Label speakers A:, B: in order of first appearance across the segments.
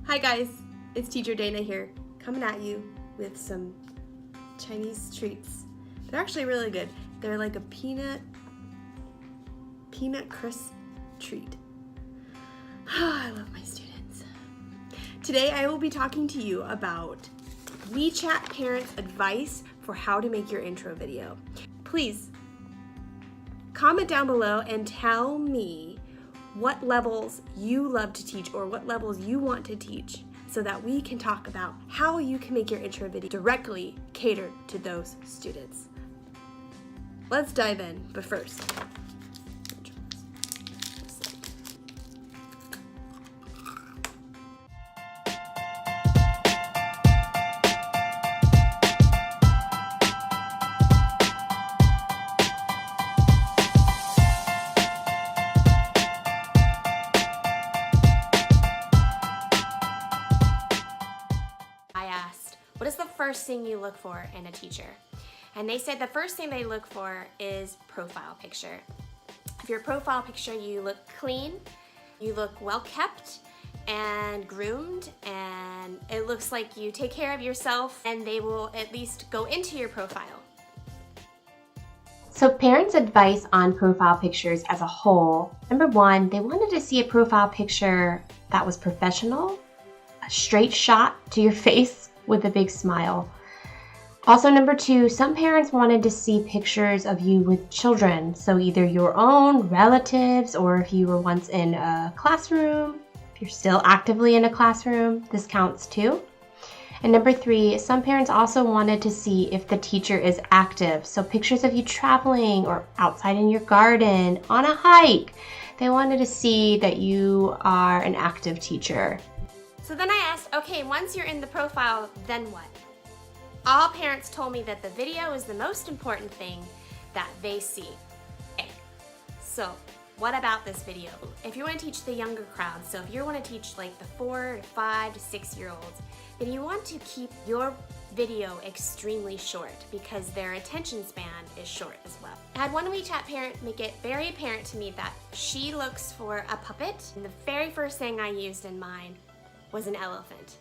A: Hi guys, it's Teacher Dana here, coming at you with some Chinese treats. They're actually really good. They're like a peanut crisp treat. I love my students. Today I will be talking to you about WeChat parents' advice for how to make your intro video. Please comment down below and tell me what levels you love to teach or what levels you want to teach so that we can talk about how you can make your intro video directly catered to those students. Let's dive in, but first, what is the first thing you look for in a teacher? And they said the first thing they look for is profile picture. If your profile picture, you look clean, you look well kept and groomed, and it looks like you take care of yourself, and they will at least go into your profile.
B: So parents' advice on profile pictures as a whole, number one, they wanted to see a profile picture that was professional, a straight shot to your face with a big smile. Also, number two, some parents wanted to see pictures of you with children. So either your own relatives, or if you were once in a classroom, if you're still actively in a classroom, this counts too. And number three, some parents also wanted to see if the teacher is active. So pictures of you traveling or outside in your garden, on a hike. They wanted to see that you are an active teacher.
A: So then I asked, okay, once you're in the profile, then what? All parents told me that the video is the most important thing that they see. Okay, so what about this video? If you want to teach the younger crowd, so if you want to teach like the 4 to 5 to 6 year olds, then you want to keep your video extremely short because their attention span is short as well. I had one WeChat parent make it very apparent to me that she looks for a puppet, and the very first thing I used in mine was an elephant,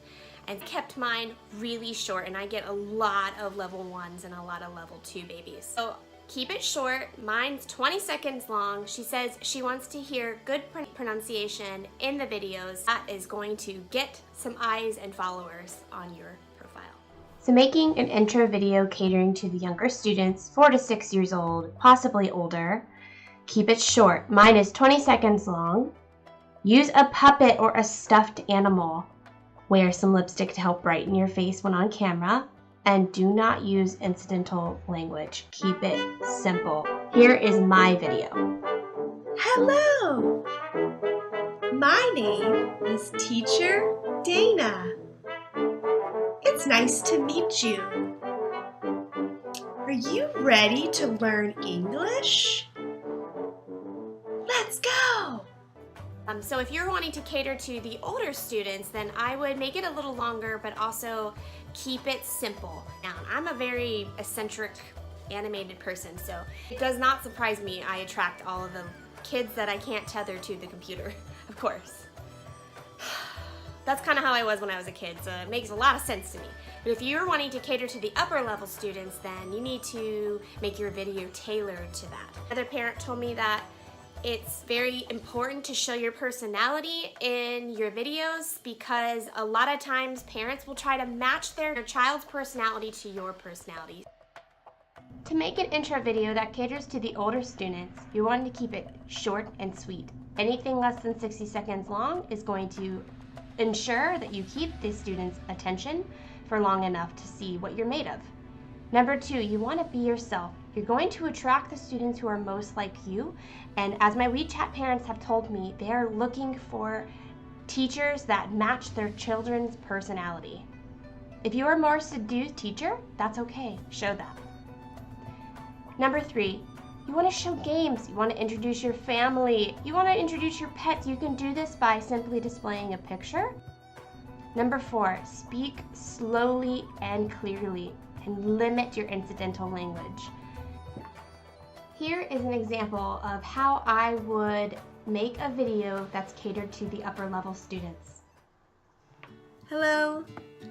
A: and kept mine really short, and I get a lot of level 1s and a lot of level 2 babies. So keep it short. Mine's 20 seconds long. She says she wants to hear good pronunciation in the videos. That is going to get some eyes and followers on your profile.
B: So making an intro video catering to the younger students, 4 to 6 years old, possibly older, keep it short. Mine is 20 seconds long. Use a puppet or a stuffed animal. Wear some lipstick to help brighten your face when on camera. And do not use incidental language. Keep it simple. Here is my video.
C: Hello! My name is Teacher Dana. It's nice to meet you. Are you ready to learn English? Let's go!
A: So if you're wanting to cater to the older students, then I would make it a little longer, but also keep it simple. Now, I'm a very eccentric, animated person, so it does not surprise me I attract all of the kids that I can't tether to the computer, of course. That's kind of how I was when I was a kid, so it makes a lot of sense to me. But if you're wanting to cater to the upper level students, then you need to make your video tailored to that. Another parent told me that it's very important to show your personality in your videos because a lot of times parents will try to match their child's personality to your personality.
B: To make an intro video that caters to the older students, you want to keep it short and sweet. Anything less than 60 seconds long is going to ensure that you keep the students' attention for long enough to see what you're made of. Number two, you want to be yourself. You're going to attract the students who are most like you, and as my WeChat parents have told me, they are looking for teachers that match their children's personality. If you are a more seduced teacher, that's okay, show that. Number three, you want to show games, you want to introduce your family, you want to introduce your pets. You can do this by simply displaying a picture. Number four, speak slowly and clearly and limit your incidental language. Here is an example of how I would make a video that's catered to the upper level students.
C: Hello,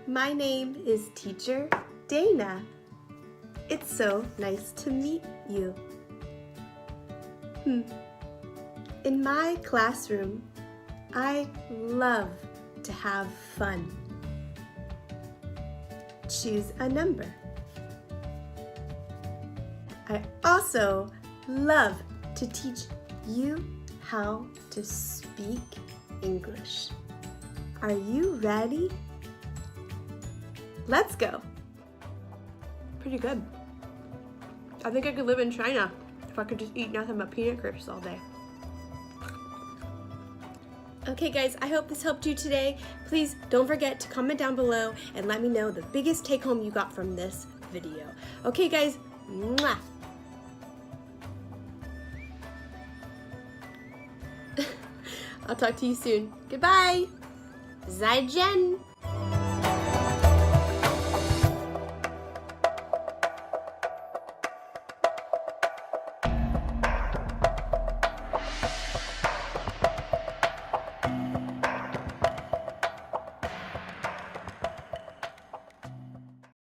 C: my name is Teacher Dana. It's so nice to meet you. In my classroom, I love to have fun. Choose a number. I also love to teach you how to speak English. Are you ready? Let's go. Pretty good. I think I could live in China if I could just eat nothing but peanut crisps all day. Okay guys, I hope this helped you today. Please don't forget to comment down below and let me know the biggest take home you got from this video. Okay guys, mwah! I'll talk to you soon. Goodbye! 再见!